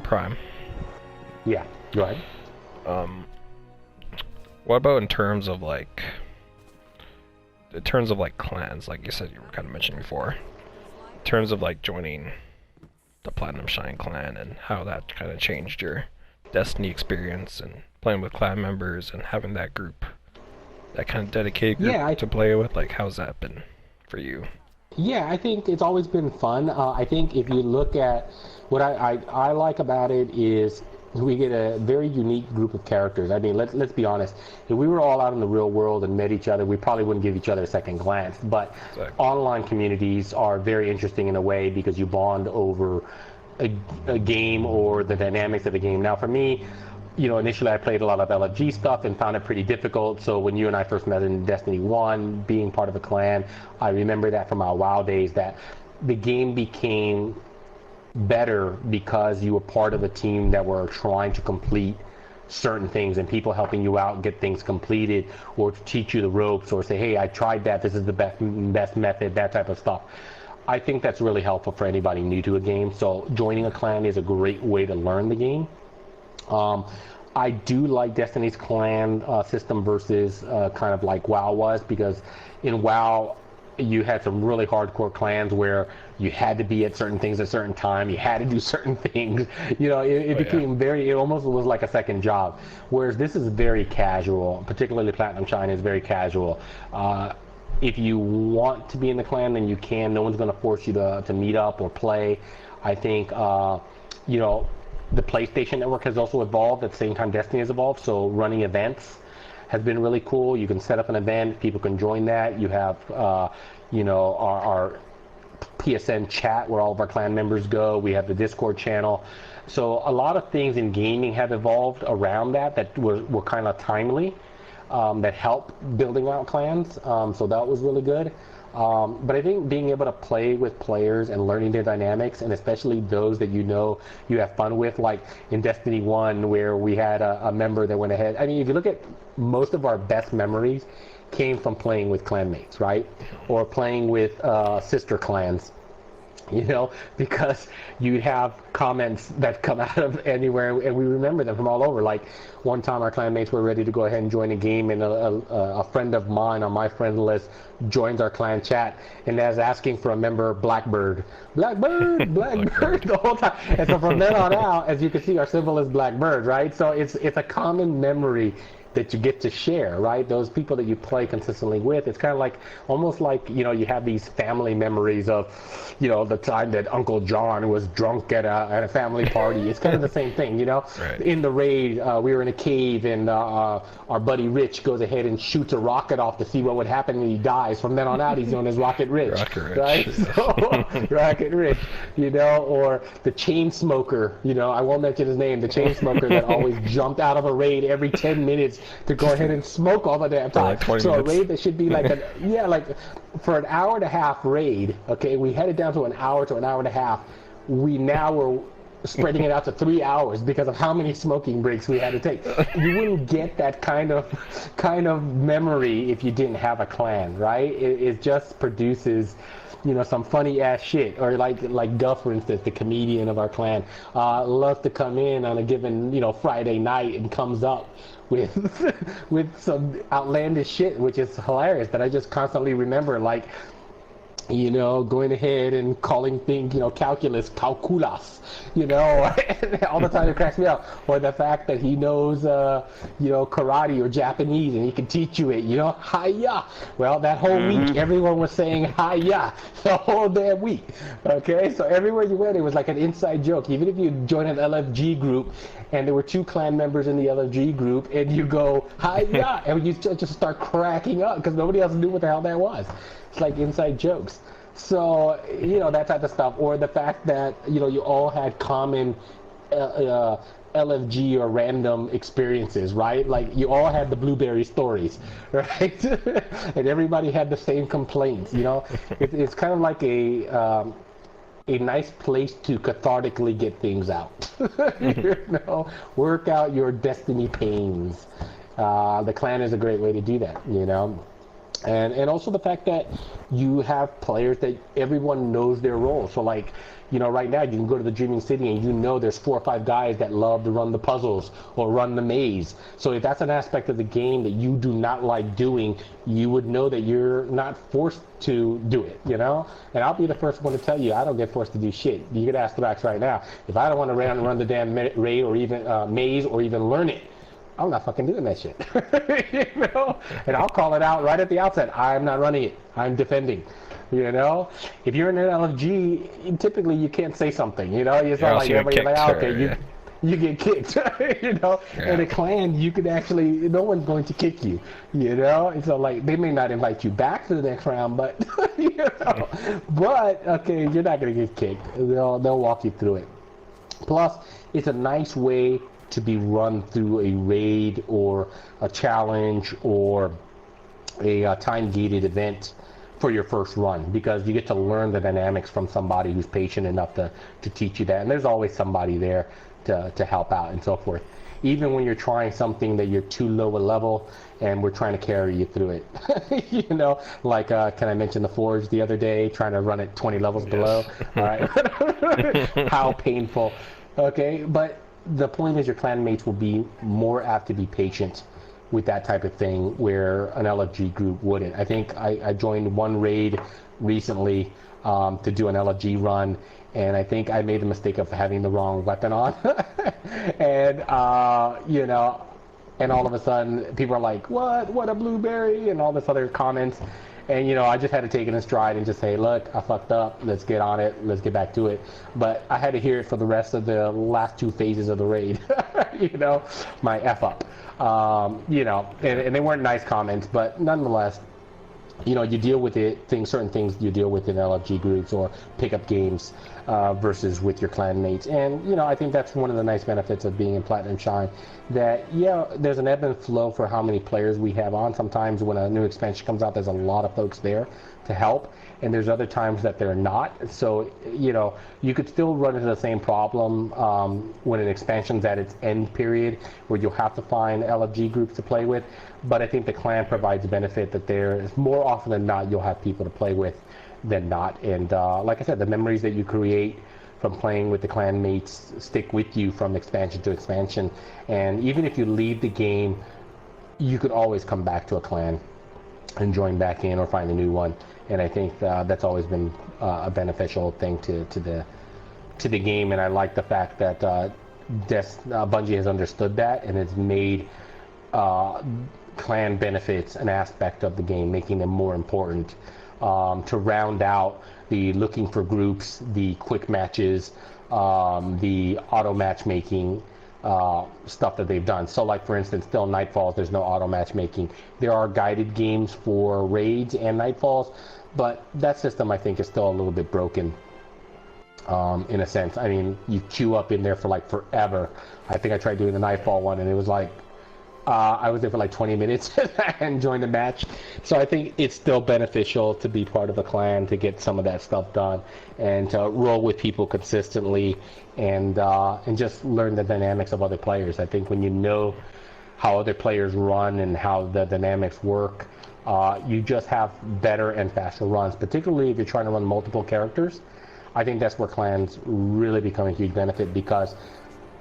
Prime. Yeah, go ahead. What about in terms of like clans, like you said you were kind of mentioning before, in terms of like joining the Platinum Shine clan and how that kind of changed your Destiny experience and playing with clan members and having that group, that kind of dedicated group to play with, like how's that been for you? Yeah, I think it's always been fun. I think if you look at what I like about it is we get a very unique group of characters. I mean, let's be honest. If we were all out in the real world and met each other, we probably wouldn't give each other a second glance. But online communities are very interesting in a way because you bond over a game or the dynamics of the game. Now, for me, initially I played a lot of LFG stuff and found it pretty difficult. So when you and I first met in Destiny 1, being part of a clan, I remember that from our WoW days, that the game became better because you were part of a team that were trying to complete certain things and people helping you out get things completed or to teach you the ropes or say, hey, I tried that, this is the best method, that type of stuff. I think that's really helpful for anybody new to a game. So joining a clan is a great way to learn the game. I do like Destiny's clan system versus kind of like WoW was, because in WoW you had some really hardcore clans where you had to be at certain things at a certain time, you had to do certain things, it became it almost was like a second job, whereas this is very casual. Particularly Platinum Shine is very casual. If you want to be in the clan, then you can. No one's going to force you to meet up or play. I think the PlayStation Network has also evolved at the same time Destiny has evolved, so running events has been really cool. You can set up an event, people can join that. You have, our PSN chat where all of our clan members go. We have the Discord channel. So a lot of things in gaming have evolved around that were kind of timely, that help building out clans. So that was really good. But I think being able to play with players and learning their dynamics, and especially those that you have fun with, like in Destiny 1 where we had a member that went ahead. I mean, if you look at most of our best memories came from playing with clanmates, right? Or playing with sister clans. Because you have comments that come out of anywhere, and we remember them from all over. Like one time our clanmates were ready to go ahead and join a game, and a friend of mine on my friend list joins our clan chat and is asking for a member Blackbird the whole time. And so from then on out, as you can see, our symbol is Blackbird, right? So it's a common memory that you get to share, right? Those people that you play consistently with. It's kind of like, almost like, you have these family memories of, the time that Uncle John was drunk at a family party. It's kind of the same thing, Right. In the raid, we were in a cave, and our buddy Rich goes ahead and shoots a rocket off to see what would happen when he dies. From then on out, he's known as Rocket Rich. Right? So, Rocket Rich, or the chain smoker, I won't mention his name, the chain smoker that always jumped out of a raid every 10 minutes to go ahead and smoke all the damn time. Like so minutes. A raid that should be like for an hour and a half raid, okay, we had it down to an hour and a half. We now were spreading it out to 3 hours because of how many smoking breaks we had to take. You wouldn't get that kind of memory if you didn't have a clan, right? It just produces some funny ass shit. Or like Duff, for instance, the comedian of our clan, loves to come in on a given Friday night and comes up with some outlandish shit, which is hilarious, that I just constantly remember, like going ahead and calling things, calculus, calculas, all the time. It cracks me up. Or the fact that he knows, karate or Japanese, and he can teach you it, hi-ya. Well, that whole week, everyone was saying hi-ya the whole damn week. Okay, so everywhere you went, it was like an inside joke. Even if you join an LFG group, and there were 2 clan members in the LFG group, and you go hi-ya, and you just start cracking up because nobody else knew what the hell that was. It's like inside jokes. So, that type of stuff. Or the fact that, you all had common LFG or random experiences, right? Like, you all had the blueberry stories, right? And everybody had the same complaints, It's kind of like a nice place to cathartically get things out. Work out your Destiny pains. The clan is a great way to do that, And also the fact that you have players that everyone knows their role. So like, you know, right now you can go to the Dreaming City and you know there's 4 or 5 guys that love to run the puzzles or run the maze. So if that's an aspect of the game that you do not like doing, you would know that you're not forced to do it, you know? And I'll be the first one to tell you, I don't get forced to do shit. You could ask the Max right now. If I don't want to run the damn raid or even maze or even learn it, I'm not fucking doing that shit. You know? And I'll call it out right at the outset. I'm not running it. I'm defending. You know? If you're in an LFG, typically you can't say something. You know? It's not like everybody's like, oh, okay, you get kicked. You know? Yeah. In a clan, you could actually, no one's going to kick you. You know? And so, like, they may not invite you back to the next round, but, you know? But, okay, you're not going to get kicked. They'll walk you through it. Plus, it's a nice way to be run through a raid or a challenge or a time-gated event for your first run, because you get to learn the dynamics from somebody who's patient enough to teach you that, and there's always somebody there to help out and so forth. Even when you're trying something that you're too low a level and we're trying to carry you through it. You know, like can I mention the Forge the other day, trying to run it 20 levels below? All right. How painful. Okay, but the point is your clanmates will be more apt to be patient with that type of thing where an LFG group wouldn't. I think I joined one raid recently to do an LFG run, and I think I made the mistake of having the wrong weapon on. And, you know, and all of a sudden people are like, what a blueberry, and all this other comments. And, you know, I just had to take it in stride and just say, look, I fucked up. Let's get on it. Let's get back to it. But I had to hear it for the rest of the last 2 phases of the raid, you know, my F up. You know, and they weren't nice comments, but nonetheless, you know, you deal with it, certain things you deal with in LFG groups or pickup games versus with your clanmates. And, you know, I think that's one of the nice benefits of being in Platinum Shine, that, yeah, there's an ebb and flow for how many players we have on. Sometimes when a new expansion comes out, there's a lot of folks there to help, and there's other times that they're not. So, you know, you could still run into the same problem when an expansion's at its end period, where you'll have to find LFG groups to play with. But I think the clan provides a benefit that there is, more often than not, you'll have people to play with than not. And like I said, the memories that you create from playing with the clanmates stick with you from expansion to expansion. And even if you leave the game, you could always come back to a clan and join back in or find a new one. And I think that's always been a beneficial thing to the game. And I like the fact that Bungie has understood that and has made clan benefits an aspect of the game, making them more important to round out the looking for groups, the quick matches, the auto matchmaking stuff that they've done. So like, for instance, still Nightfalls, there's no auto matchmaking. There are guided games for raids and Nightfalls, but that system I think is still a little bit broken in a sense. I mean, you queue up in there for like forever. I think I tried doing the Nightfall one and it was like I was there for like 20 minutes and joined the match. So I think it's still beneficial to be part of a clan, to get some of that stuff done and to roll with people consistently and just learn the dynamics of other players. I think when you know how other players run and how the dynamics work, you just have better and faster runs, particularly if you're trying to run multiple characters. I think that's where clans really become a huge benefit, because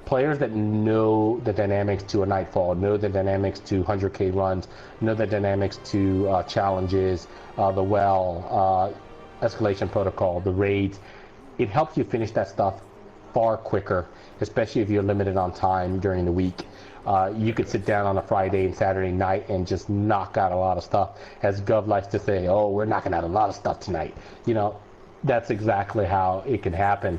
players that know the dynamics to a Nightfall, know the dynamics to 100k runs, know the dynamics to challenges, the well, escalation protocol, the raids, it helps you finish that stuff far quicker, especially if you're limited on time during the week. You could sit down on a Friday and Saturday night and just knock out a lot of stuff. As Gov likes to say, oh, we're knocking out a lot of stuff tonight. You know, that's exactly how it can happen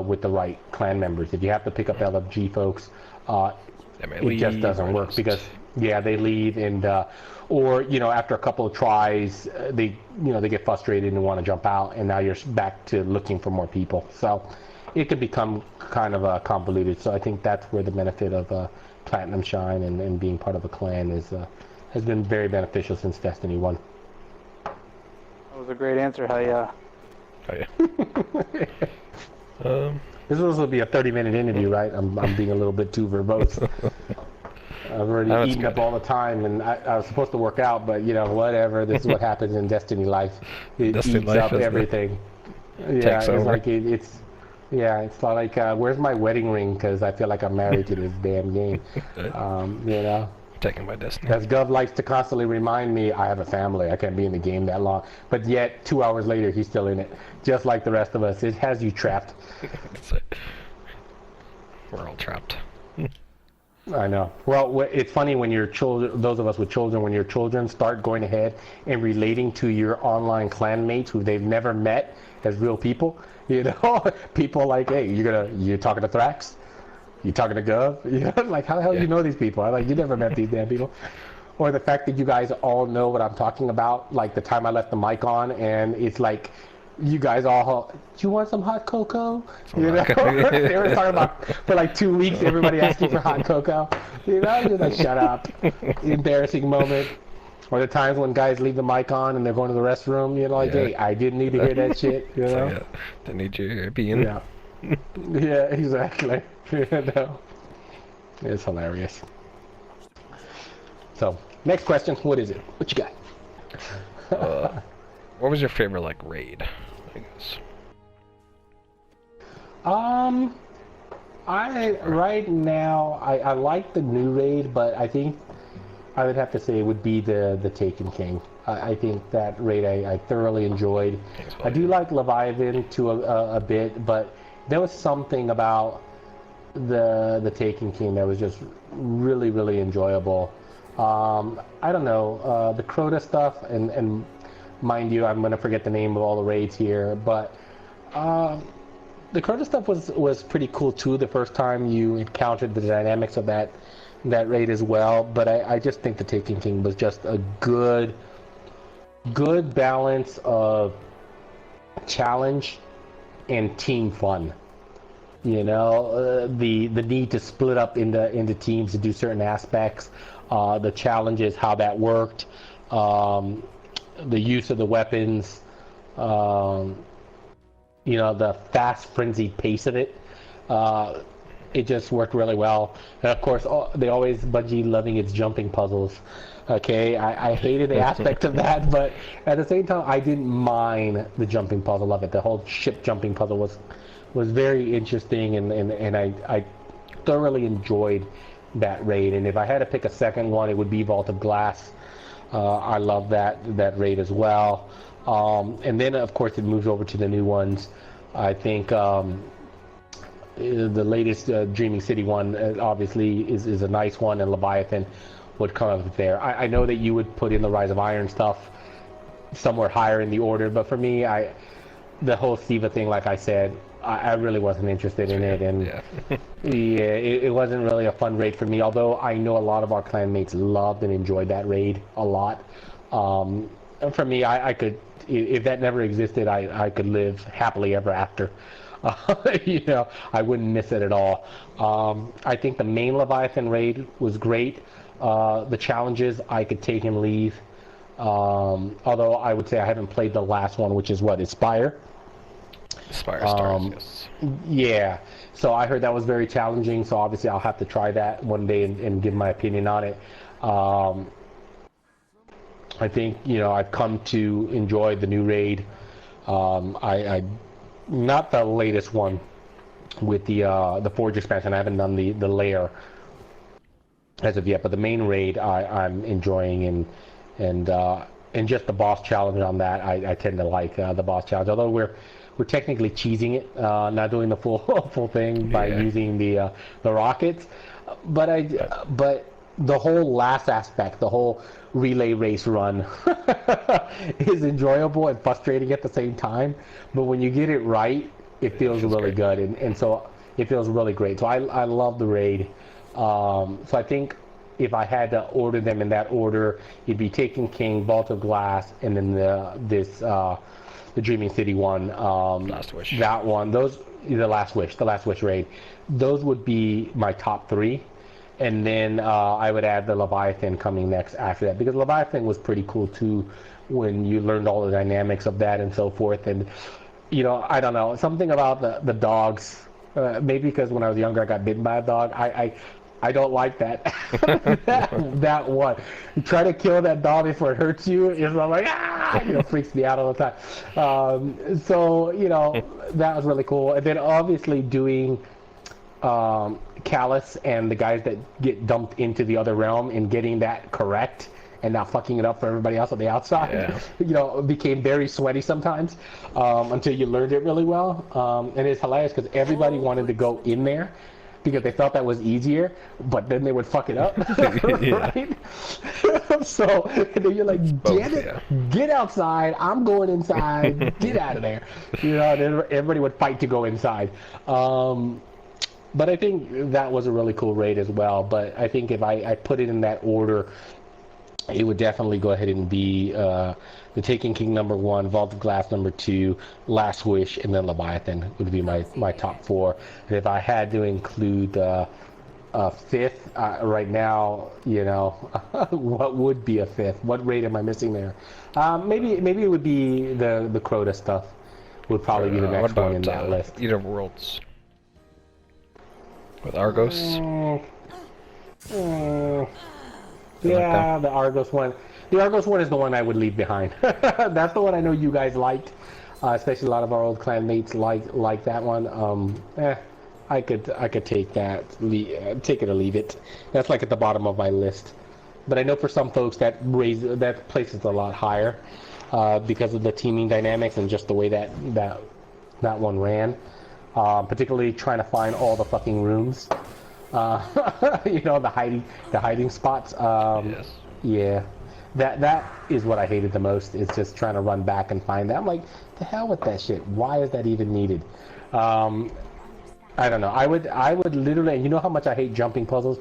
with the right clan members. If you have to pick up LFG folks, it just doesn't work, because they leave, and or after a couple of tries they get frustrated and want to jump out, and now you're back to looking for more people. So it can become kind of convoluted. So I think that's where the benefit of Platinum Shine and being part of a clan has been very beneficial since Destiny 1. That was a great answer. How ya? This was supposed to be a 30-minute interview, right? I'm being a little bit too verbose. I've already That's eaten good. up all the time, and I was supposed to work out, but whatever. This is what happens in Destiny life. It Destiny eats life up is everything. Yeah, takes it's over. like it's like where's my wedding ring? Because I feel like I'm married to this damn game. You know. Taken by Destiny. As Gov likes to constantly remind me, I have a family. I can't be in the game that long. But yet, 2 hours later, he's still in it, just like the rest of us. It has you trapped. We're all trapped. I know. Well, it's funny when your children, those of us with children, when your children start going ahead and relating to your online clanmates who they've never met as real people. People like, hey, you're talking to Thrax? You talking to Gov? Like, how the hell do you know these people? I'm like, you never met these damn people. Or the fact that you guys all know what I'm talking about, like the time I left the mic on, and it's like, you guys all, do you want some hot cocoa? They were talking about, for like 2 weeks, everybody asking for hot cocoa. You're like, shut up. Embarrassing moment. Or the times when guys leave the mic on and they're going to the restroom, hey, I didn't need to hear that shit, Didn't need you being. Yeah. Yeah, exactly. It's hilarious. So, next question. What is it? What you got? What was your favorite raid? I guess. Right now I like the new raid, but I think I would have to say it would be the Taken King. I think that raid I thoroughly enjoyed. I do like Leviathan to a bit, but there was something about the Taken King that was just really, really enjoyable. I don't know, the Crota stuff, and mind you, I'm going to forget the name of all the raids here, but the Crota stuff was pretty cool too the first time you encountered the dynamics of that raid as well, but I just think the Taken King was just a good balance of challenge and team fun. The need to split up into teams to do certain aspects, the challenges, how that worked, the use of the weapons, the fast frenzied pace of it. It just worked really well. And of course, Bungie loving its jumping puzzles. Okay, I hated the aspect of that, but at the same time, I didn't mind the jumping puzzle of it. The whole ship jumping puzzle was very interesting, and I thoroughly enjoyed that raid. And if I had to pick a second one, it would be Vault of Glass. I love that raid as well. And then, of course, it moves over to the new ones. I think the latest Dreaming City one obviously is a nice one, and Leviathan would come up there. I know that you would put in the Rise of Iron stuff somewhere higher in the order, but for me, the whole Siva thing, like I said, I really wasn't interested in it, and it wasn't really a fun raid for me, although I know a lot of our clanmates loved and enjoyed that raid a lot. And for me, I could, if that never existed, I could live happily ever after. I wouldn't miss it at all. I think the main Leviathan raid was great. The challenges I could take and leave. Although I would say I haven't played the last one, which is Aspire. Aspire Stars, yes. Yeah, so I heard that was very challenging, so obviously I'll have to try that one day and give my opinion on it. I think, I've come to enjoy the new raid. I not the latest one with the Forge expansion. I haven't done the lair as of yet, but the main raid I'm enjoying, and just the boss challenge on that, I tend to like the boss challenge, although we're technically cheesing it, not doing the full thing by using the rockets, but the whole last aspect, the whole relay race run is enjoyable and frustrating at the same time, but when you get it right, it feels really good, and so it feels really great. So I love the raid. So I think if I had to order them in that order, it'd be Taken King, Vault of Glass, and then the Dreaming City one. Last Wish. That one. The Last Wish raid. Those would be my top three. And then I would add the Leviathan coming next after that, because Leviathan was pretty cool too when you learned all the dynamics of that and so forth. And, I don't know, something about the dogs, maybe because when I was younger I got bitten by a dog. I don't like that. that one. You try to kill that doll before it hurts you. It's like, ah, freaks me out all the time. So, that was really cool. And then obviously doing Callus and the guys that get dumped into the other realm and getting that correct and not fucking it up for everybody else on the outside, became very sweaty sometimes until you learned it really well. And it's hilarious because everybody wanted to go in there because they felt that was easier, but then they would fuck it up, right? So and then you're like, damn it, get outside, I'm going inside, get out of there. And everybody would fight to go inside. But I think that was a really cool raid as well. But I think if I put it in that order, it would definitely go ahead and be the Taken King #1, Vault of Glass #2, Last Wish, and then Leviathan would be my top 4. And if I had to include fifth, right now, what would be a fifth? What raid am I missing there? Maybe it would be the Crota stuff. Would probably be the next one in that list. Either Worlds with Argos. Yeah, the Argos one. The Argos one is the one I would leave behind. That's the one I know you guys liked, especially a lot of our old clanmates like that one. I could take that, take it or leave it. That's like at the bottom of my list. But I know for some folks that places a lot higher because of the teaming dynamics and just the way that one ran. Particularly trying to find all the fucking rooms. The hiding spots. Yes. Yeah, that is what I hated the most. Is just trying to run back and find that. I'm like, the hell with that shit. Why is that even needed? I don't know. I would literally. You know how much I hate jumping puzzles.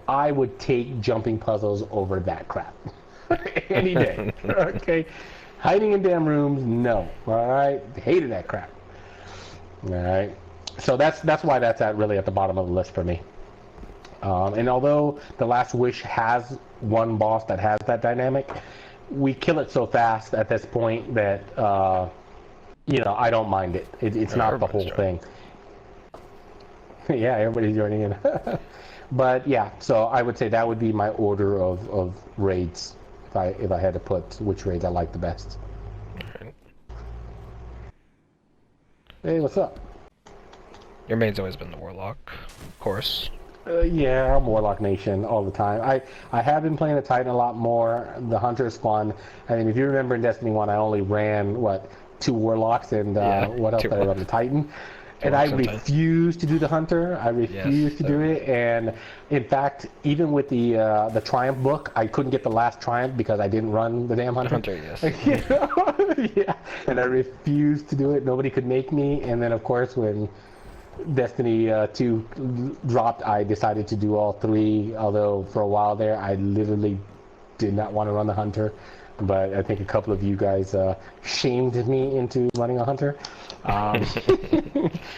I would take jumping puzzles over that crap any day. Okay, hiding in damn rooms. No. All right, hated that crap. All right. So that's why that's really at the bottom of the list for me. And although the Last Wish has one boss that has that dynamic, we kill it so fast at this point that I don't mind it. It's not the whole thing. Yeah, everybody's joining in. But yeah, so I would say that would be my order of raids if I had to put which raids I like the best. Right. Hey, what's up? Your main's always been the Warlock, of course. Yeah, I'm Warlock Nation all the time. I have been playing the Titan a lot more. The Hunter's fun. I mean, if you remember in Destiny 1, I only ran, 2 Warlocks and what else did I run? The Titan. And I refused to do the Hunter. I refused to do it. And in fact, even with the Triumph book, I couldn't get the last Triumph because I didn't run the damn Hunter. Yes. Yeah. And I refused to do it. Nobody could make me. And then, of course, when Destiny 2 dropped, I decided to do all 3. Although for a while there, I literally did not want to run the Hunter. But I think a couple of you guys shamed me into running a Hunter.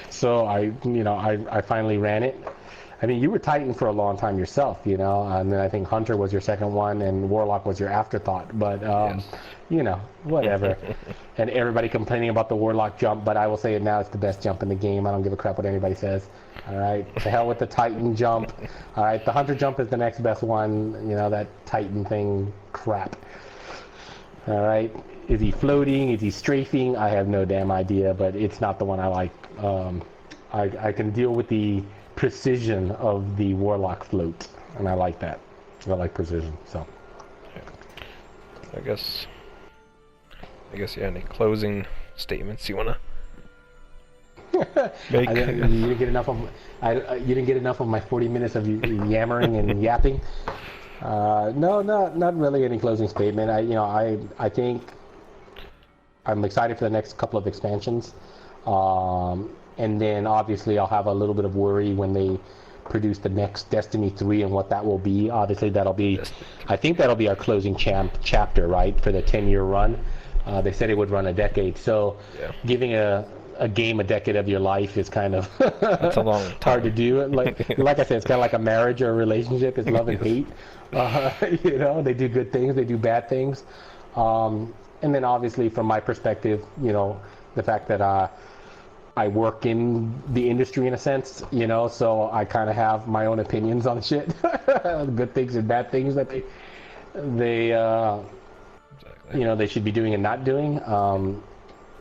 So I finally ran it. I mean, you were Titan for a long time yourself, and then I think Hunter was your second one and Warlock was your afterthought. But, whatever. And everybody complaining about the Warlock jump, but I will say it now, it's the best jump in the game. I don't give a crap what anybody says. All right, to hell with the Titan jump. All right, the Hunter jump is the next best one. That Titan thing, crap. All right, is he floating? Is he strafing? I have no damn idea, but it's not the one I like. I can deal with the precision of the Warlock float, and I like that. I like precision, so. I guess, yeah, any closing statements you want to make? You didn't get enough of my 40 minutes of you yammering and yapping. No, not really any closing statement. I think I'm excited for the next couple of expansions. And then obviously I'll have a little bit of worry when they produce the next Destiny 3 and what that will be. Obviously I think that'll be our closing chapter, right, for the 10-year run. They said it would run a decade, so giving a game a decade of your life is kind of that's a long time. Hard to do. Like I said, it's kind of like a marriage or a relationship. It's love and hate. They do good things, they do bad things. And then obviously from my perspective, the fact that I work in the industry in a sense, you know, so I kind of have my own opinions on shit, good things and bad things that they Exactly. you know, they should be doing and not doing.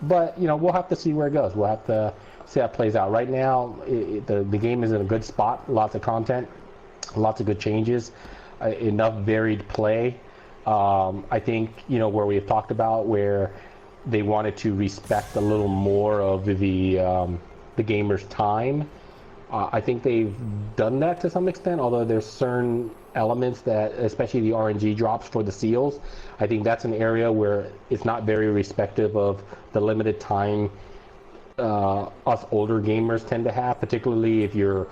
But you know, we'll have to see where it goes. We'll have to see how it plays out. Right now, the game is in a good spot. Lots of content, lots of good changes, enough varied play. I think, you know, where we have talked about where they wanted to respect a little more of the gamer's time. I think they've done that to some extent, although there's certain elements that, especially the RNG drops for the seals, I think that's an area where it's not very respective of the limited time us older gamers tend to have, particularly if you're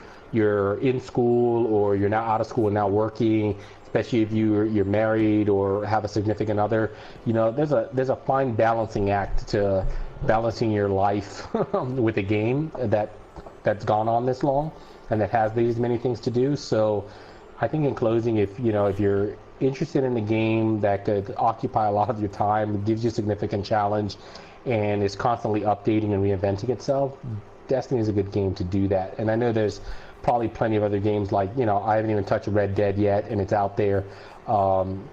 in school or you're now out of school and now working, especially if you're married or have a significant other. You know, there's a fine balancing act to balancing your life with a game that's gone on this long and that has these many things to do. So I think in closing, if you're interested in a game that could occupy a lot of your time, gives you significant challenge, and is constantly updating and reinventing itself, Destiny is a good game to do that. And I know there's probably plenty of other games, like, you know, I haven't even touched Red Dead yet, and it's out there. And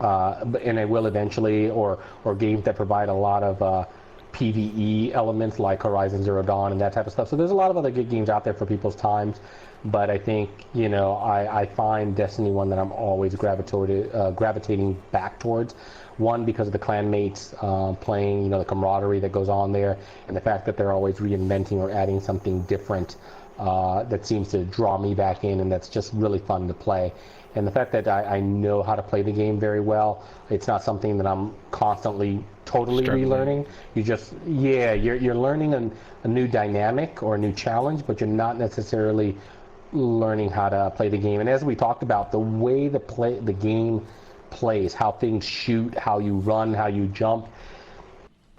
it will eventually, or games that provide a lot of PvE elements like Horizon Zero Dawn and that type of stuff. So there's a lot of other good games out there for people's times. But I think, you know, I find Destiny one that I'm always gravitating back towards. One, because of the clanmates playing, you know, the camaraderie that goes on there, and the fact that they're always reinventing or adding something different that seems to draw me back in, and that's just really fun to play. And the fact that I know how to play the game very well, it's not something that I'm constantly totally relearning. You're learning a new dynamic or a new challenge, but you're not necessarily learning how to play the game. And as we talked about, the way the game plays, how things shoot, how you run, how you jump,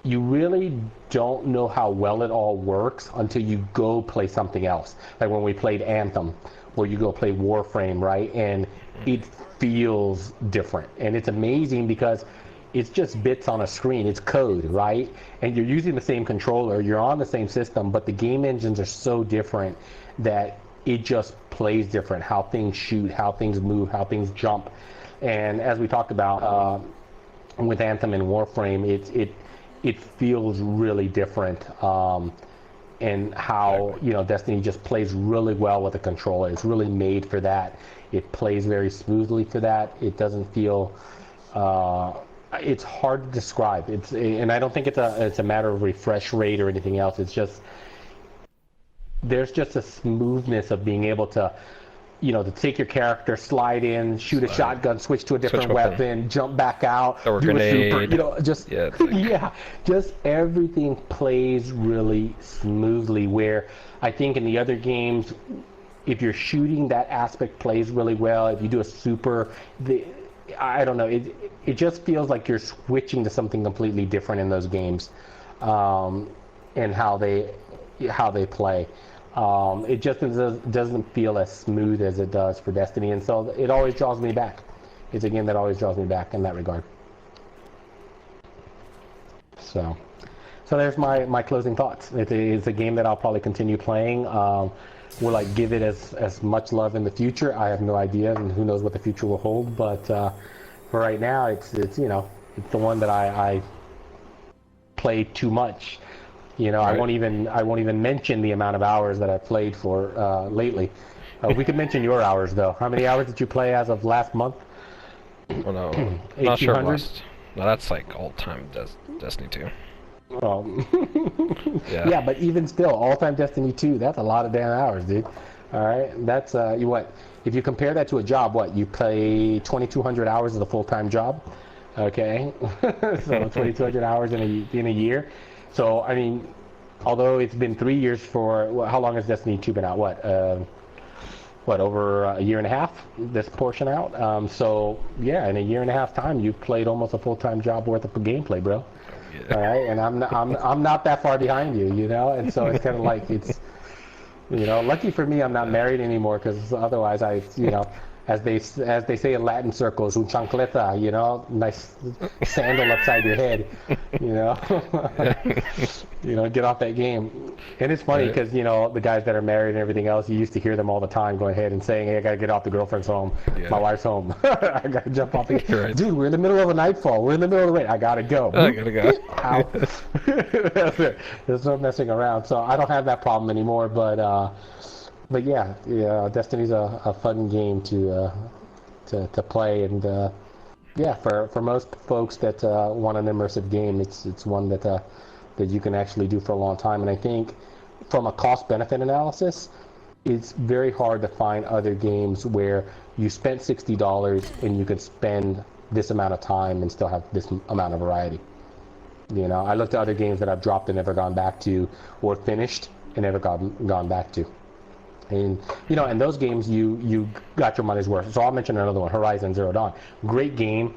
you really don't know how well it all works until you go play something else. Like when we played Anthem, or you go play Warframe, right? And it feels different. And it's amazing because it's just bits on a screen. It's code, right? And you're using the same controller, you're on the same system, but the game engines are so different that it just plays different. How things shoot, how things move, how things jump. And as we talked about with Anthem and Warframe, it feels really different. And how, you know, Destiny just plays really well with the controller. It's really made for that. It plays very smoothly for that. It doesn't feel it's hard to describe. And I don't think it's a matter of refresh rate or anything else. It's just there's just a smoothness of being able to, you know, to take your character, slide in, shoot a shotgun, switch to a different weapon, jump back out, throw a do grenade. a super, you know, just just everything plays really smoothly. Where I think in the other games, if you're shooting, that aspect plays really well. If you do a super, I don't know, it just feels like you're switching to something completely different in those games, and how they play. It just doesn't feel as smooth as it does for Destiny, and so it always draws me back. It's a game that always draws me back in that regard. So there's my closing thoughts. It's a game that I'll probably continue playing. Will I give it as much love in the future? I have no idea, and who knows what the future will hold. But for right now, it's you know, it's the one that I play too much. You know, right. I won't even mention the amount of hours that I've played for lately. We could mention your hours though. How many hours did you play as of last month? Well, no, not sure. No, that's like all-time Destiny 2. Well, yeah, but even still, all-time Destiny 2. That's a lot of damn hours, dude. All right, that's if you compare that to a job, you play 2,200 hours as a full-time job. Okay, so 2,200 hours in a year. So, I mean, although it's been 3 years for, how long has Destiny 2 been out? Over a year and a half, this portion out? So, yeah, in a year and a half time, you've played almost a full-time job worth of gameplay, bro. Yeah. All right, and I'm not that far behind you, you know? And so it's kind of like, it's, you know, lucky for me I'm not married anymore, because otherwise as they say in Latin circles, un chancleta, you know, nice sandal upside your head, you know, you know, get off that game. And it's funny because you know the guys that are married and everything else, you used to hear them all the time going ahead and saying, "Hey, I gotta get off. The girlfriend's home, my wife's home, I gotta jump off the game." Right. Dude, we're in the middle of a nightfall. We're in the middle of the rain. I gotta go. I gotta go. That's it. There's no messing around. So I don't have that problem anymore. But yeah, Destiny's a fun game to play, and yeah, for most folks that want an immersive game, it's one that you can actually do for a long time. And I think from a cost-benefit analysis, it's very hard to find other games where you spent $60 and you can spend this amount of time and still have this amount of variety. You know, I looked at other games that I've dropped and never gone back to, or finished and never gone back to. And you know, and those games you got your money's worth. So I'll mention another one, Horizon Zero Dawn. Great game.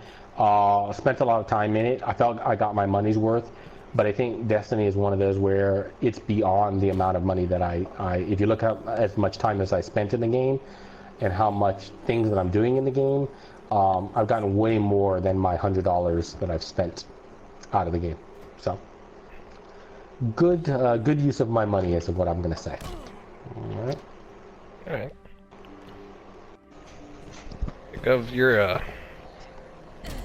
Spent a lot of time in it. I felt I got my money's worth. But I think Destiny is one of those where it's beyond the amount of money that I if you look at as much time as I spent in the game and how much things that I'm doing in the game, I've gotten way more than my $100 that I've spent out of the game. So good use of my money is what I'm gonna say. All right. All right. Gov,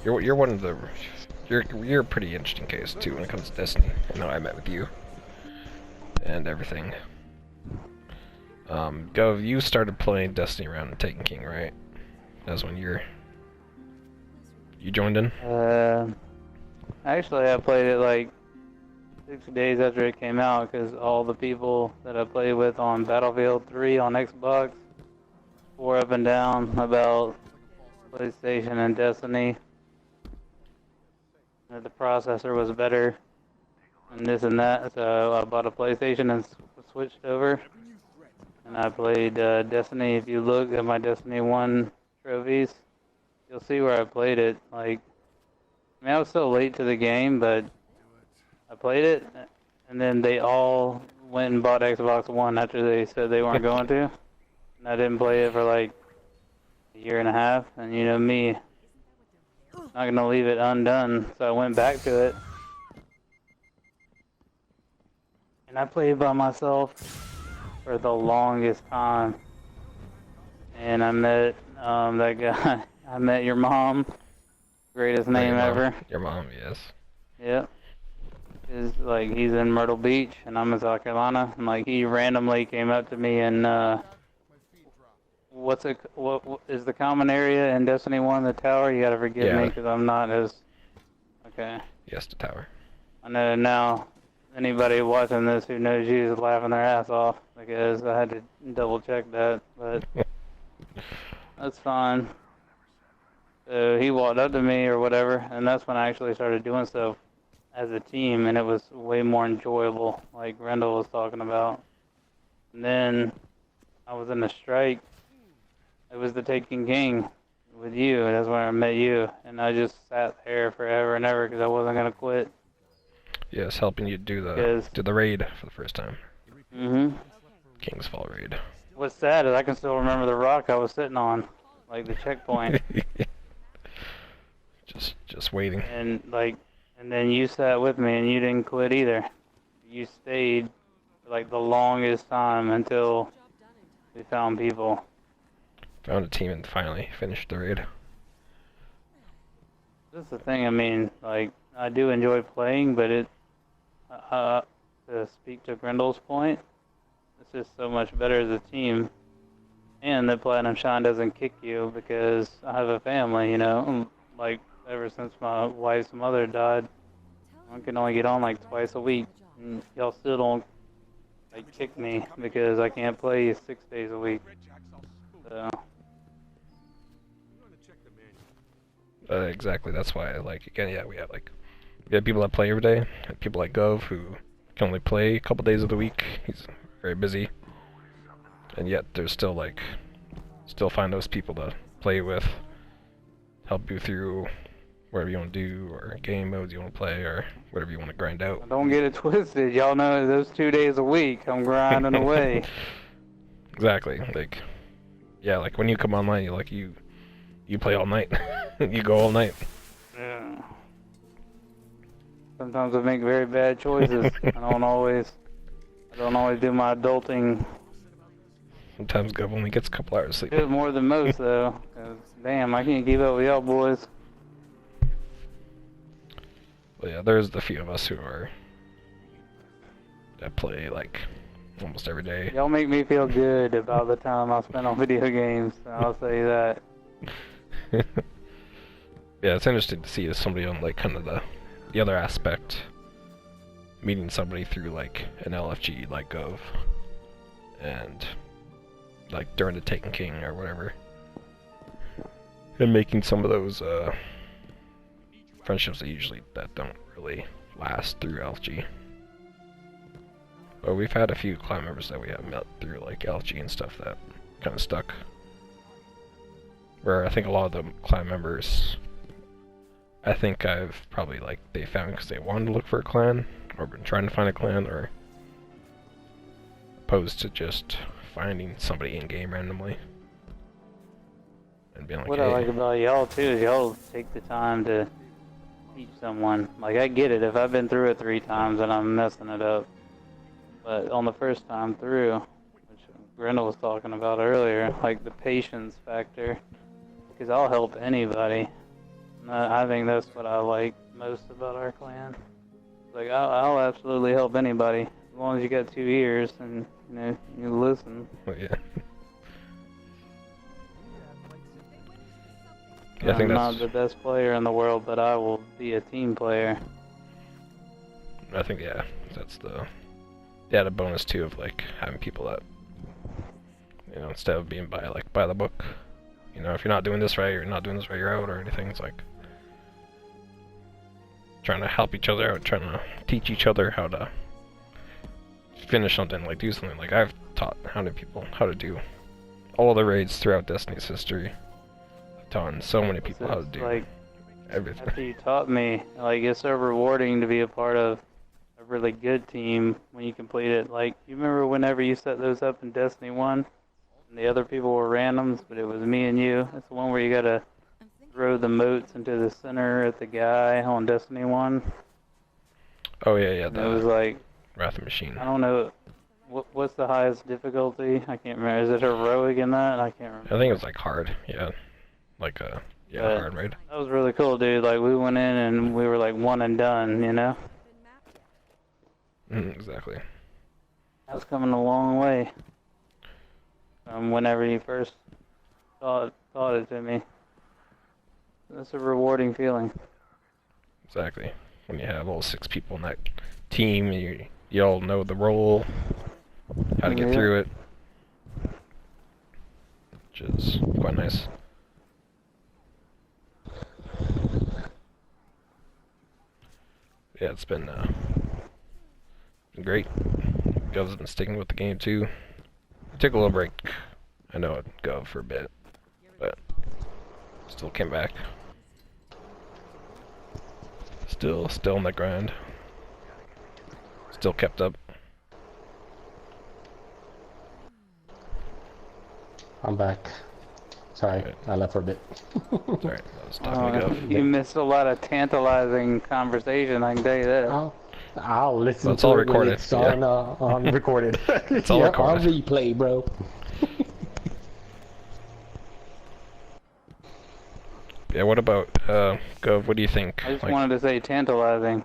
you're one of the you're a pretty interesting case too when it comes to Destiny. I know I met with you and everything. Gov, you started playing Destiny around Taken King, right? That's when you joined in. Actually, I played it like 6 days after it came out because all the people that I played with on Battlefield 3 on Xbox swore up and down about PlayStation and Destiny. That the processor was better and this and that, so I bought a PlayStation and switched over. And I played Destiny. If you look at my Destiny 1 trophies, you'll see where I played it. Like, I mean, I was so late to the game, but I played it, and then they all went and bought Xbox One after they said they weren't going to. And I didn't play it for like a year and a half, and you know me, not gonna leave it undone, so I went back to it. And I played by myself for the longest time. And I met that guy. I met your mom. Greatest name ever. Your mom, yes. Yep. He's in Myrtle Beach and I'm in South Carolina, and like he randomly came up to me and what is the common area in Destiny 1, the tower? You gotta forgive me because I'm not as okay. Yes, the tower. I know now anybody watching this who knows you is laughing their ass off because I had to double check that, but that's fine. So he walked up to me or whatever, and that's when I actually started doing stuff as a team, and it was way more enjoyable, like Rendell was talking about. And then I was in a strike. It was the Taken King with you, and that's when I met you, and I just sat there forever and ever because I wasn't gonna quit. Yes, helping you do the raid for the first time. Mhm. King's Fall raid. What's sad is I can still remember the rock I was sitting on, like the checkpoint. just waiting. And then you sat with me and you didn't quit either. You stayed for like the longest time until we found people. Found a team and finally finished the raid. That's the thing, I mean, like, I do enjoy playing, but to speak to Grendel's point, it's just so much better as a team. And that Platinum Shine doesn't kick you because I have a family, you know? Like, ever since my wife's mother died, I can only get on like twice a week. And y'all still don't, like, kick me because I can't play 6 days a week. So... exactly, that's why we have people that play every day, and people like Gov who can only play a couple days of the week. He's very busy, and yet there's still find those people to play with, help you through whatever you want to do, or game modes you want to play, or whatever you want to grind out. Don't get it twisted, y'all know those 2 days a week I'm grinding away. Exactly, Yeah, like when you come online, you play all night. You go all night. Yeah. Sometimes I make very bad choices. I don't always do my adulting. Sometimes Gov only gets a couple hours sleep. Do it more than most though. 'Cause, damn, I can't keep up with y'all boys. Well, yeah, there's the few of us that play like almost every day. Y'all make me feel good about the time I spend on video games. I'll say that. Yeah, it's interesting to see somebody on like kind of the other aspect, meeting somebody through like an LFG like Gov, and like during the Taken King or whatever, and making some of those friendships that don't really last through LFG. But we've had a few clan members that we have met through like LFG and stuff that kind of stuck. Where I think a lot of the clan members, I think I've probably like they found because they wanted to look for a clan or been trying to find a clan, or opposed to just finding somebody in game randomly and being like, What hey. I like about y'all too is y'all take the time to teach someone. Like I get it if I've been through it 3 times and I'm messing it up, but on the first time through, which Brenda was talking about earlier, like the patience factor, because I'll help anybody. I think that's what I like most about our clan. Like I'll absolutely help anybody as long as you got 2 ears and you listen. Oh, yeah. Yeah, I think I'm that's not the best player in the world, but I will be a team player. I think that's the bonus too of like having people that instead of being by the book, if you're not doing this right, you're out or anything. It's like trying to help each other out, trying to teach each other how to finish something, like do something. Like I've taught how many people how to do all the raids throughout Destiny's history. I've taught so many people how to do like everything. after you taught me, like it's so rewarding to be a part of a really good team when you complete it. Like you remember whenever you set those up in Destiny 1 and the other people were randoms, but it was me and you. That's the one where you gotta throw the motes into the center at the guy on Destiny 1. Oh yeah. And it was like Wrath of Machine. I don't know. What's the highest difficulty? I can't remember. Is it heroic in that? I can't remember. I think it was like hard. Yeah. Like hard raid. That was really cool, dude. Like we went in and we were like one and done, Exactly. That's coming a long way. Whenever you first taught it to me. That's a rewarding feeling. Exactly. When you have all 6 people in that team, you all know the role, how to get through it, which is quite nice. Yeah, it's been great. Gov's been sticking with the game too. Took a little break. I know I'd go for a bit, but still came back. Still in the grind. Still kept up. I'm back. Sorry, I left for a bit. Sorry, I was talking to Gov. You missed a lot of tantalizing conversation, I can tell you that. I'll listen Well, it's to all it recorded, when it's on recorded. It's all recorded. On replay, bro. Yeah, what about Gov? What do you think? I just wanted to say tantalizing.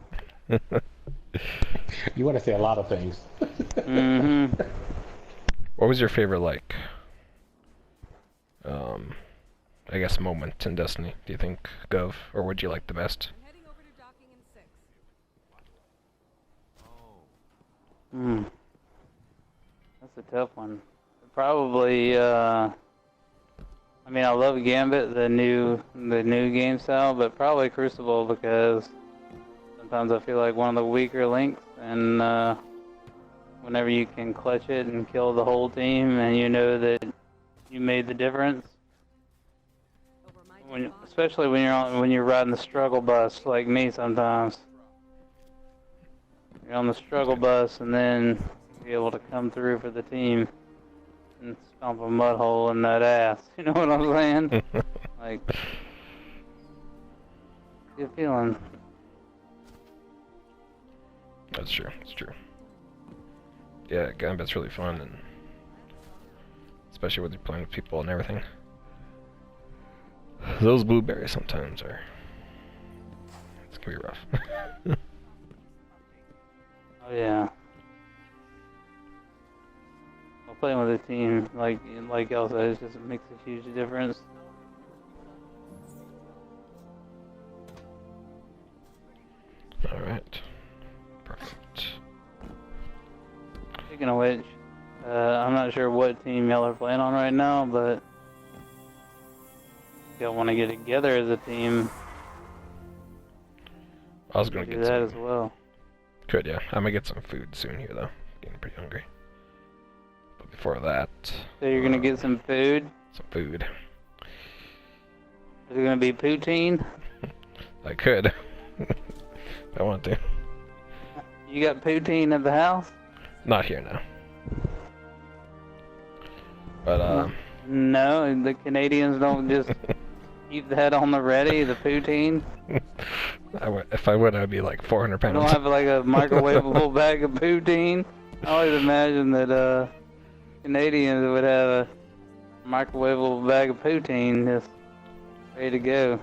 You want to say a lot of things. Mm-hmm. What was your favorite I guess moment in Destiny? Do you think, Gov, or would you like the best? That's a tough one. Probably. I mean, I love Gambit, the new game style, but probably Crucible because sometimes I feel like one of the weaker links, and whenever you can clutch it and kill the whole team, and you know that you made the difference. Especially when you're riding the struggle bus like me sometimes. You're on the struggle bus and then be able to come through for the team. and stomp a mud hole in that ass. You know what I'm saying? Like, good feeling. That's true. That's true. Yeah, Gambit's really fun, and especially when you're playing with people and everything. Those blueberries sometimes are. It's gonna be rough. Oh yeah. Well, playing with a team like y'all said, it just makes a huge difference. All right. Perfect. Speaking of which, I'm not sure what team y'all are playing on right now, but if y'all want to get together as a team, I was gonna do get that some. as well. Could, yeah. I'm gonna get some food soon here, though. Getting pretty hungry. But before that... So you're gonna get some food? Some food. Is it gonna be poutine? I could. If I want to. You got poutine at the house? Not here now. But, No, the Canadians don't just keep that on the ready, the poutine. if I would, I'd be like 400 You pounds. don't have like a microwavable bag of poutine? I always imagine that Canadians would have a microwavable bag of poutine just ready to go.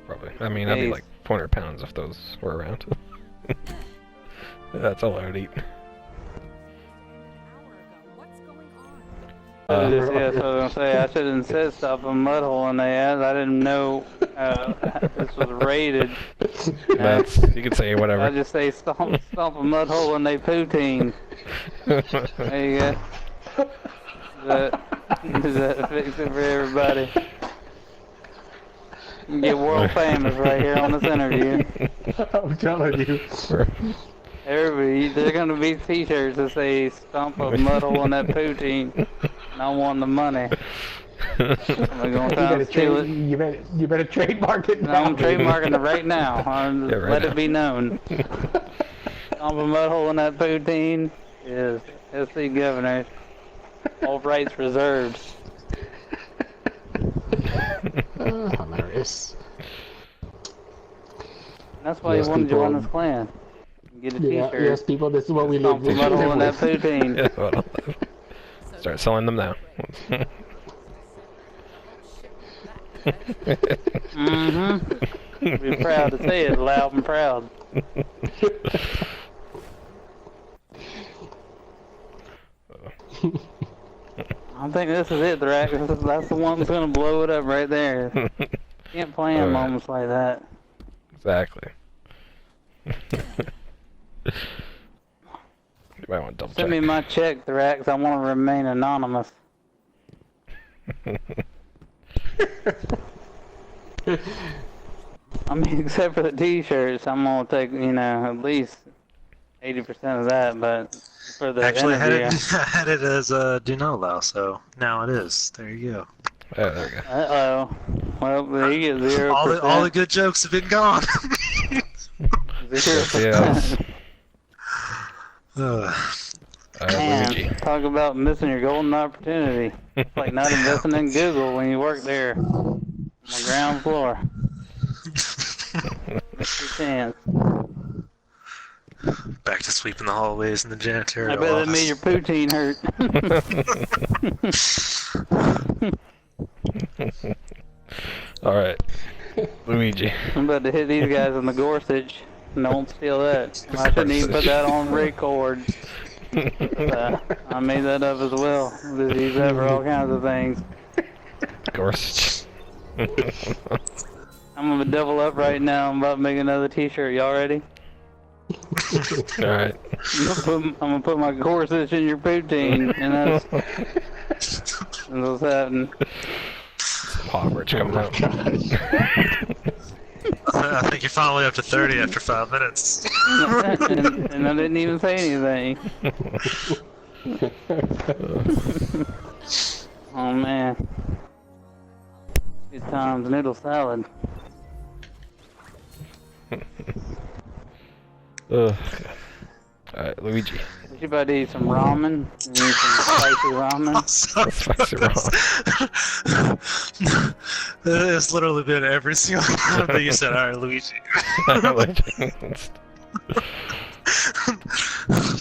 Probably. I mean, I'd be like 400 pounds if those were around. That's all I would eat. Yeah, so I was gonna say, I should have said stop a mud hole in the ass. I didn't know this was rated. That's, you can say whatever. I just say stomp a mud hole in they poutine. There you go. Does that fix it for everybody? You get world famous right here on this interview. I'm telling you. Everybody, there's gonna be t-shirts that say stomp a mud hole in that poutine. And I want the money. I'm gonna try to steal it. You better trademark it No, now. I'm trademarking it right now. Yeah, right Let now. it be known. Stomp a mud hole in that poutine is SC Governor. All rights reserved. Hilarious. That's why Yes, you want to people- join this clan. Get a Yeah, t-shirt. yes, people, this is what we live Stomp a mud hole in that with. poutine. Yeah, well, start selling them now. Mm-hmm. Be proud to say it, loud and proud. I think this is it, Drac. That's the one that's gonna blow it up right there. Can't plan Alright. moments like that. Exactly. You might want to double Send me check. my check, Thrax. I want to remain anonymous. I mean, except for the t-shirts, I'm gonna take, at least 80% of that, but for the Actually, I had interview... it, I had it as do not allow, so now it is. There you go. Yeah, there we go. Uh-oh. Well, there you get 0%. All the good jokes have been gone. 0%. Yes. Man, Luigi. talk about missing your golden opportunity. It's like not investing in Google when you work there on the ground floor. Miss your chance. Back to sweeping the hallways in the janitorial I bet that office. made your poutine hurt. Alright. Luigi. I'm about to hit these guys in the Gorsuch. Don't steal that. I shouldn't even put that on record. I made that up as well. Just use that for all kinds of things. Of course. I'm gonna double up right now. I'm about to make another t-shirt. Y'all ready? Alright. I'm gonna put my Gorsuch in your poutine, and that's what's happening. Hot merch coming out. I think you're finally up to 30 after 5 minutes. and I didn't even say anything. Oh man. Good times, noodle salad. Ugh. Alright, Luigi. You about to eat some ramen? You need some spicy ramen? Spicy ramen. It's literally been every single time that you said, "All right, Luigi."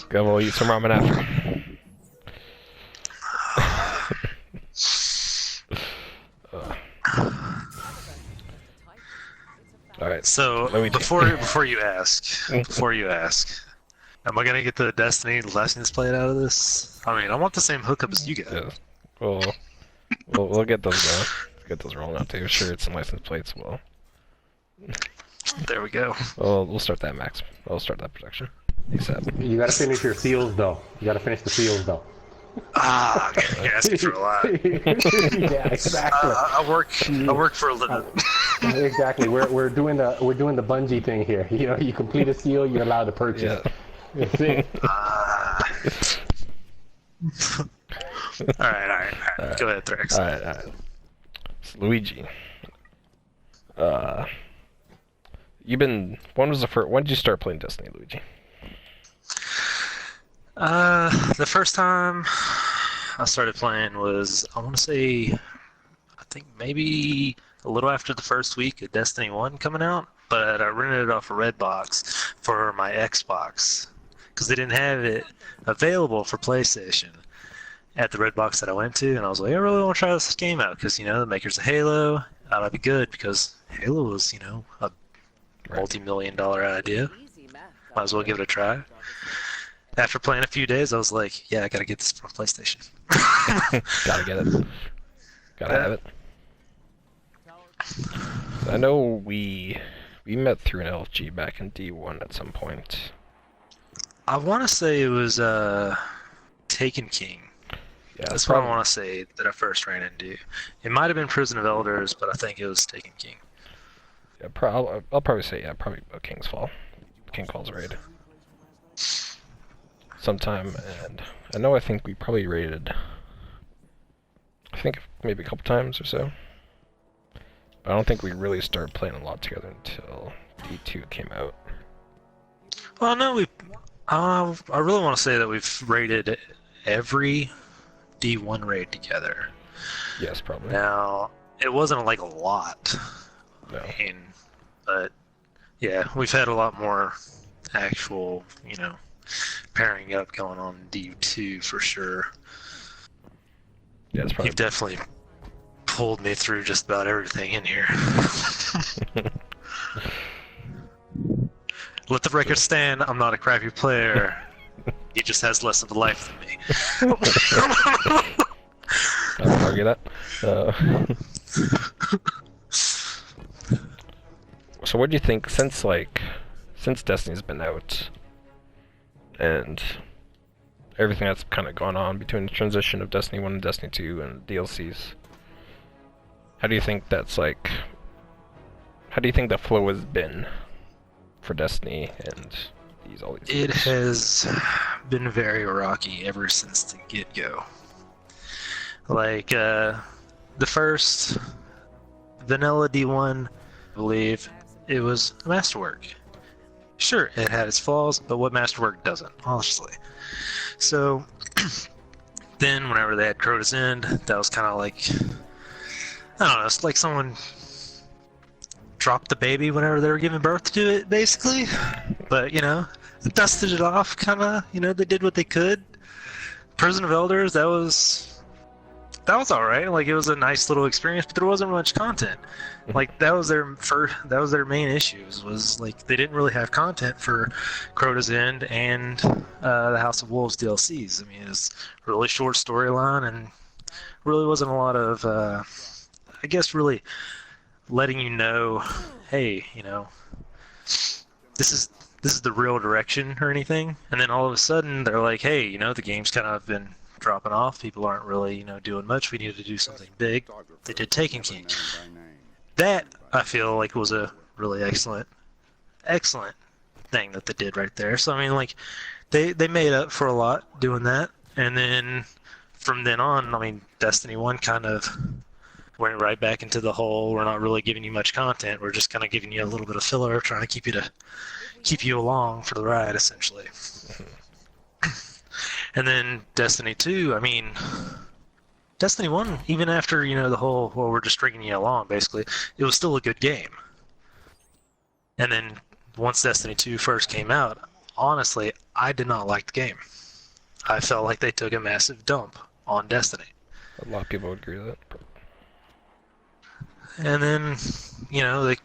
Go, we'll eat some ramen after. All right. So before you ask, am I gonna get the Destiny license plate out of this? I mean, I want the same hookup as you got. Yeah. We'll get those going. Get those rolling out too. Shirts and license plates. Well. There we go. We'll start that, Max. We'll start that production. ASAP. You gotta finish your seals though. You gotta finish the seals though. Ah, you're asking for a lot. Yeah, exactly. I work for a living. Exactly. We're doing the Bungie thing here. You know, you complete a seal, you're allowed to purchase. Yeah. That's it. All right. Go ahead, Threx. All right. So, Luigi. When did you start playing Destiny, Luigi? The first time I started playing was, I want to say, I think maybe a little after the first week of Destiny 1 coming out, but I rented it off a Redbox for my Xbox because they didn't have it available for PlayStation at the Redbox that I went to, and I was like, I really want to try this game out because, you know, the makers of Halo, that'd be good because Halo was, you know, a multi-million-dollar idea. Might as well give it a try. After playing a few days, I was like, yeah, I gotta get this from PlayStation. Gotta get it. Gotta have it. I know we met through an LFG back in D1 at some point. I want to say it was Taken King. Yeah, that's what I want to say that I first ran into. It might have been Prison of Elders, but I think it was Taken King. Yeah, I'll probably say, yeah, probably a King's Fall. King Fall's raid. Sometime, and I think we probably raided, I think maybe a couple times or so. But I don't think we really started playing a lot together until D2 came out. Well, no, I really want to say that we've raided every D1 raid together. Yes, probably. Now, it wasn't like a lot. No. But yeah, we've had a lot more actual, you know, pairing up going on in D2 for sure. Yeah, it's probably. You've definitely pulled me through just about everything in here. Let the record stand, I'm not a crappy player. He just has less of a life than me. I'll argue that. So what do you think, since Destiny's been out, and everything that's kind of gone on between the transition of Destiny 1 and Destiny 2 and DLCs, how do you think the flow has been for Destiny and all these It years? has been very rocky ever since the get-go. Like, the first vanilla D1, I believe, it was a masterwork. Sure, it had its flaws, but what masterwork doesn't, honestly. So, then whenever they had Crota's End, that was kind of like, I don't know, it's like someone dropped the baby whenever they were giving birth to it, basically. But, you know, dusted it off, kind of, you know, they did what they could. Prison of Elders, that was alright. Like, it was a nice little experience, but there wasn't much content. Like, that was their main issues, was like they didn't really have content for Crota's End and the House of Wolves DLCs. I mean, it was a really short storyline and really wasn't a lot of I guess really letting you know, hey, you know, this is the real direction or anything. And then all of a sudden they're like, hey, you know, the game's kind of been dropping off. People aren't really, you know, doing much. We need to do something big. They did Taken King. That, I feel like, was a really excellent thing that they did right there. So, I mean, like, they made up for a lot doing that. And then, from then on, I mean, Destiny 1 kind of went right back into the whole, we're not really giving you much content. We're just kind of giving you a little bit of filler, trying to keep you along for the ride, essentially. And then Destiny 2, I mean, Destiny 1, even after, the whole, well, we're just stringing you along, basically, it was still a good game. And then once Destiny 2 first came out, honestly, I did not like the game. I felt like they took a massive dump on Destiny. A lot of people would agree with that. And then, they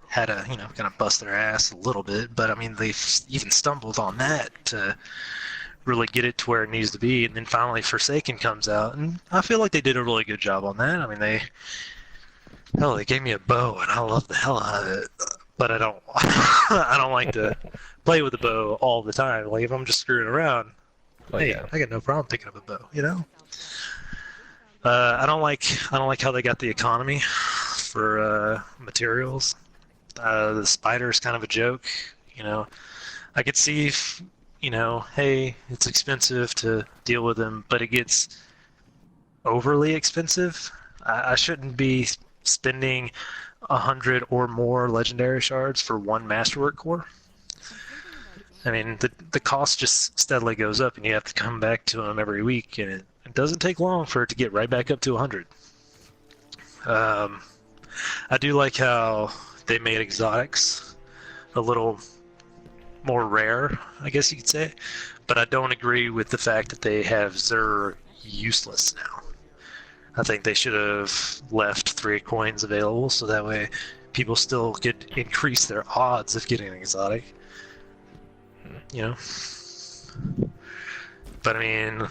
had to, kind of bust their ass a little bit, but I mean, they even stumbled on that to really get it to where it needs to be. And then finally Forsaken comes out, and I feel like they did a really good job on that. I mean, they gave me a bow, and I love the hell out of it, but I don't I don't like to play with a bow all the time. Like, if I'm just screwing around, hey, yeah. I got no problem picking up a bow, I don't like how they got the economy for materials. The spider's kind of a joke, I could see if, hey, it's expensive to deal with them, but it gets overly expensive. I shouldn't be spending 100 or more legendary shards for one masterwork core. I mean, the cost just steadily goes up, and you have to come back to them every week, and it doesn't take long for it to get right back up to 100. I do like how they made exotics a little more rare, I guess you could say, but I don't agree with the fact that they have Xur useless now. I think they should have left 3 coins available, so that way people still could increase their odds of getting an exotic. But I mean,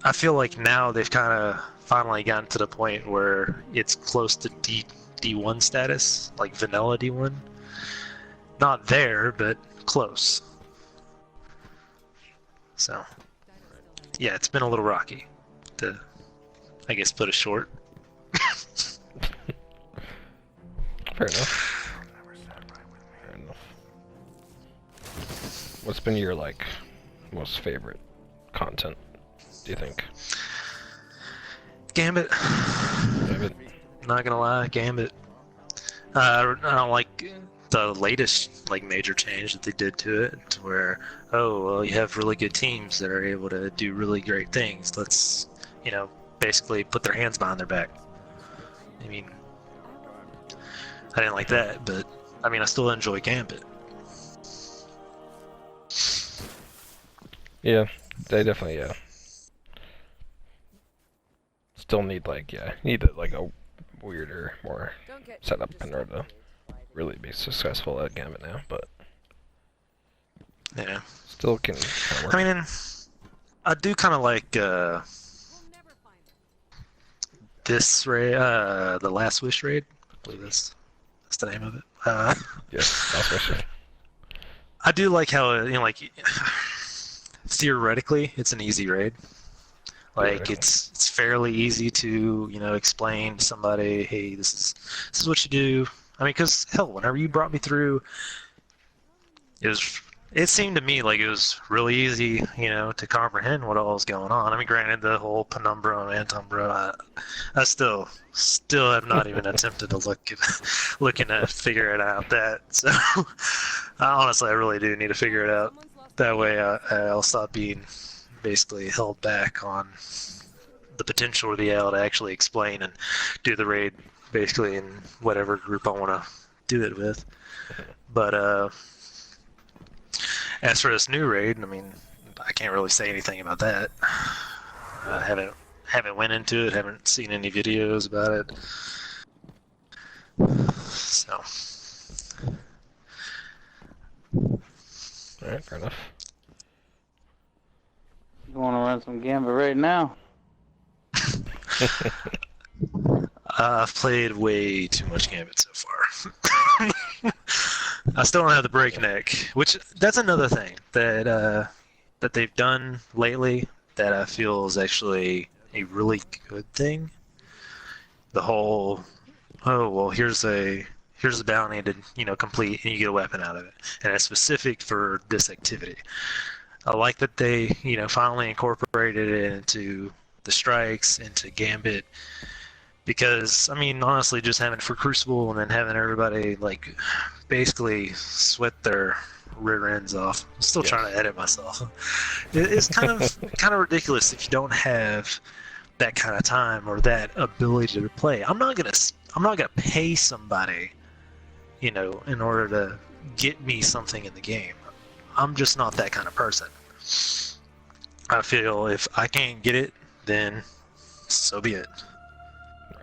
I feel like now they've kind of finally gotten to the point where it's close to D1 status, like vanilla D1. Not there, but close. So, yeah, it's been a little rocky to, I guess, put it short. Fair enough. Fair enough. What's been your, most favorite content, do you think? Gambit. Gambit. Not gonna lie, Gambit. I don't like the latest major change that they did to it, to where, oh, well, you have really good teams that are able to do really great things. Let's, basically put their hands behind their back. I mean, I didn't like that, but I mean, I still enjoy Gambit. Yeah, they definitely, still need, a weirder, more setup in order to really be successful at Gambit now, but yeah, still can kind of work. I mean, I do kind of like this raid, the Last Wish raid. I believe that's the name of it. Yes, Last Wish. I do like how theoretically it's an easy raid. It's fairly easy to explain to somebody, hey, this is what you do. I mean, because hell, whenever you brought me through, it seemed to me like it was really easy, to comprehend what all was going on. I mean, granted, the whole Penumbra and Antumbra, I still have not even attempted to looking to figure it out. So honestly, I really do need to figure it out. That way, I'll stop being basically held back on the potential to be able to actually explain and do the raid basically in whatever group I want to do it with. But as for this new raid, I mean, I can't really say anything about that. I haven't went into it, haven't seen any videos about it. So, Alright, fair enough. You want to run some Gambit right now? I've played way too much Gambit so far. I still don't have the breakneck, which that's another thing that they've done lately that I feel is actually a really good thing. The whole, oh well, here's a bounty to complete, and you get a weapon out of it, and it's specific for this activity. I like that they finally incorporated it into the strikes, into Gambit, because I mean, honestly, just having it for Crucible and then having everybody basically sweat their rear ends off. I'm still Yes. trying to edit myself. It's kind of ridiculous if you don't have that kind of time or that ability to play. I'm not gonna pay somebody, in order to get me something in the game. I'm just not that kind of person. I feel if I can't get it, then so be it.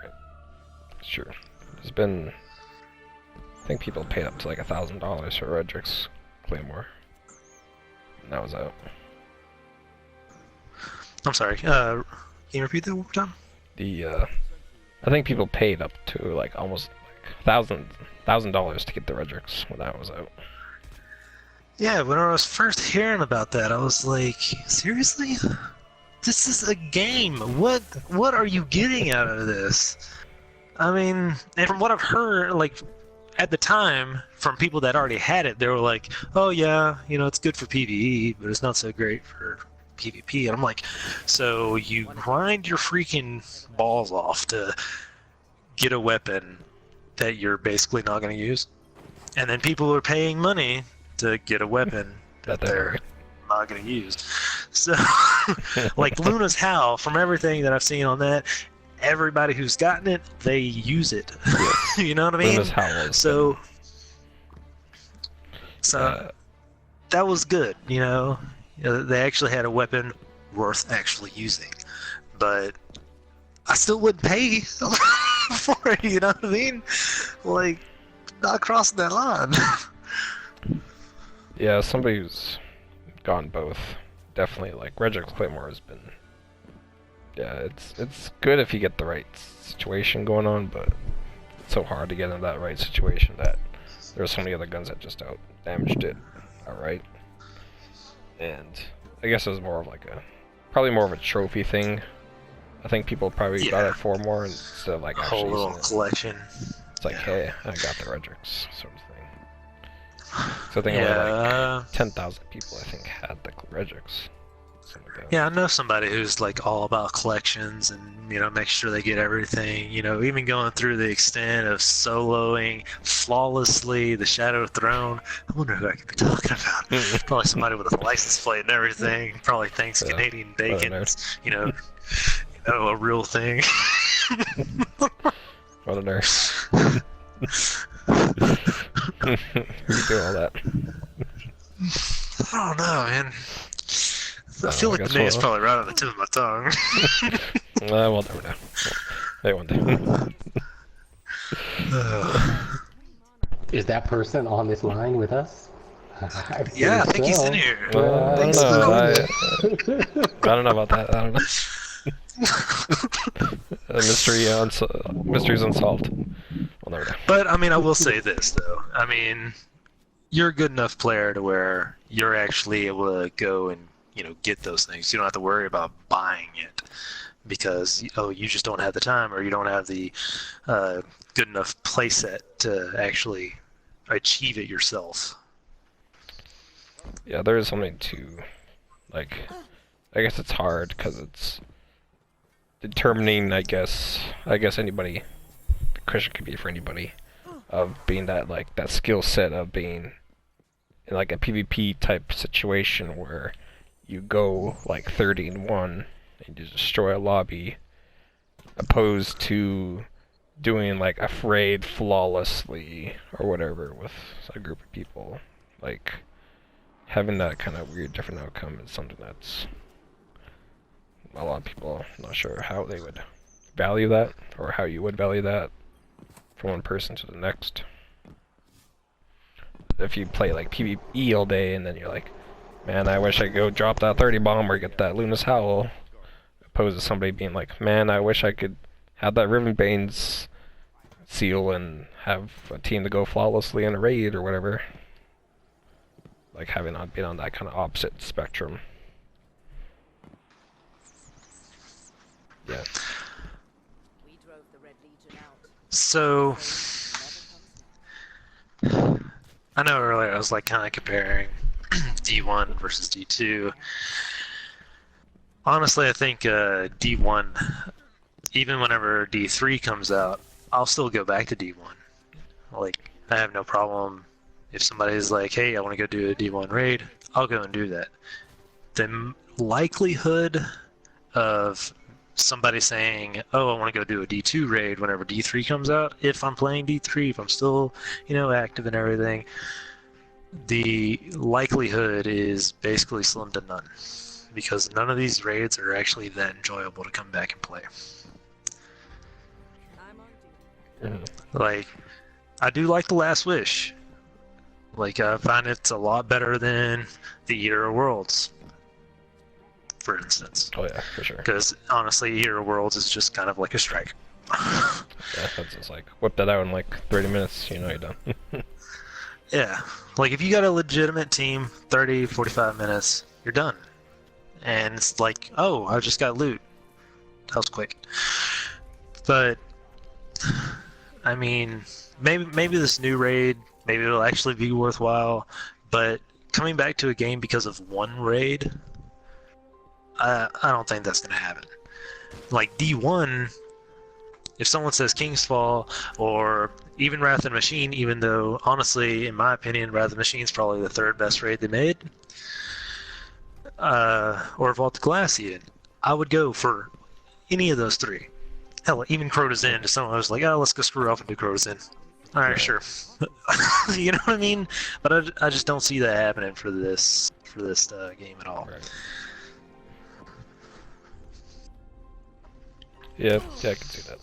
Right. Sure. There's been, I think people paid up to like $1,000 for Redrick's Claymore. And that was out. I'm sorry. Can you repeat that one more time? I think people paid up to like almost like $1,000 to get the Redrick's when that was out. Yeah, when I was first hearing about that, I was like, seriously? This is a game. What are you getting out of this? I mean, and from what I've heard, like, at the time, from people that already had it, they were like, oh yeah, it's good for PvE, but it's not so great for PvP. And I'm like, so you grind your freaking balls off to get a weapon that you're basically not going to use? And then people are paying money to get a weapon that they're not going to use. So, like Luna's Howl, from everything that I've seen on that, everybody who's gotten it, they use it. Yes. You know what I mean? Luna's Howl. So that was good, They actually had a weapon worth actually using. But I still wouldn't pay for it, you know what I mean? Like, not crossing that line. Yeah, somebody who's gone both. Definitely, like, Redrick's Claymore has been... Yeah, it's good if you get the right situation going on, but it's so hard to get in that right situation that there's so many other guns that just out-damaged it outright. And I guess it was more of like probably more of a trophy thing. I think people probably got it for more instead of like a actually whole little using it. collection. It's like, hey, I got the Redrick's sort of thing. So I think only like 10,000 people I think had the Redrick's. Yeah, I know somebody who's like all about collections and make sure they get everything. Even going through the extent of soloing flawlessly the Shadow Throne. I wonder who I could be talking about. Probably somebody with a license plate and everything. Probably thinks Canadian bacon is, a real thing. What a nurse. Who do all that? I don't know, man. I feel like the name's probably right on the tip of my tongue. We'll never know. Maybe one day. Is that person on this line with us? I think he's in here. I don't know. I don't know about that. I don't know. Mystery's unsolved. We'll never know. But, I will say this, though. You're a good enough player to where you're actually able to go and get those things. You don't have to worry about buying it because you just don't have the time or you don't have the good enough playset to actually achieve it yourself. Yeah, there is something to, like, I guess it's hard because it's determining, I guess anybody, the question could be for anybody, of being that, like, that skill set of being in, like, a PvP type situation where you go like 30-1 and you destroy a lobby, opposed to doing like a raid flawlessly or whatever with a group of people. Like having that kind of weird different outcome is something that's a lot of people not sure how they would value that or how you would value that from one person to the next. If you play like PvE all day and then you're like, man, I wish I could go drop that 30 bomb or get that Luna's Howl. Opposed to somebody being like, man, I wish I could have that Rivenbane's seal and have a team to go flawlessly in a raid or whatever. Like having been on that kind of opposite spectrum. Yeah. So, I know earlier I was like kind of comparing D1 versus D2. Honestly, I think D1, even whenever D3 comes out, I'll still go back to D1. Like, I have no problem If somebody's like, hey, I want to go do a D1 raid, I'll go and do that. The likelihood of somebody saying, oh, I want to go do a D2 raid whenever D3 comes out, if I'm playing D3, if I'm still, active and everything, the likelihood is basically slim to none. Because none of these raids are actually that enjoyable to come back and play. Like, I do like The Last Wish. Like, I find it's a lot better than the Eater of Worlds, for instance. Oh yeah, for sure. Because honestly, Eater of Worlds is just kind of like a strike. Yeah, that's just like whip that out in like 30 minutes, you're done. Yeah, like if you got a legitimate team, 30, 45 minutes, you're done. And it's like, oh, I just got loot. That was quick. But I mean, maybe this new raid, maybe it'll actually be worthwhile. But coming back to a game because of one raid, I don't think that's gonna happen. Like D1, if someone says King's Fall or even Wrath of the Machine, even though honestly, in my opinion, Wrath of the Machine is probably the third best raid they made, or Vault of Glacian, I would go for any of those three. Hell, even Crota's End, if someone was like, oh, let's go screw off and do Crota's End. Alright, sure. You know what I mean? But I just don't see that happening for this game at all. Right. Yeah, I can see that.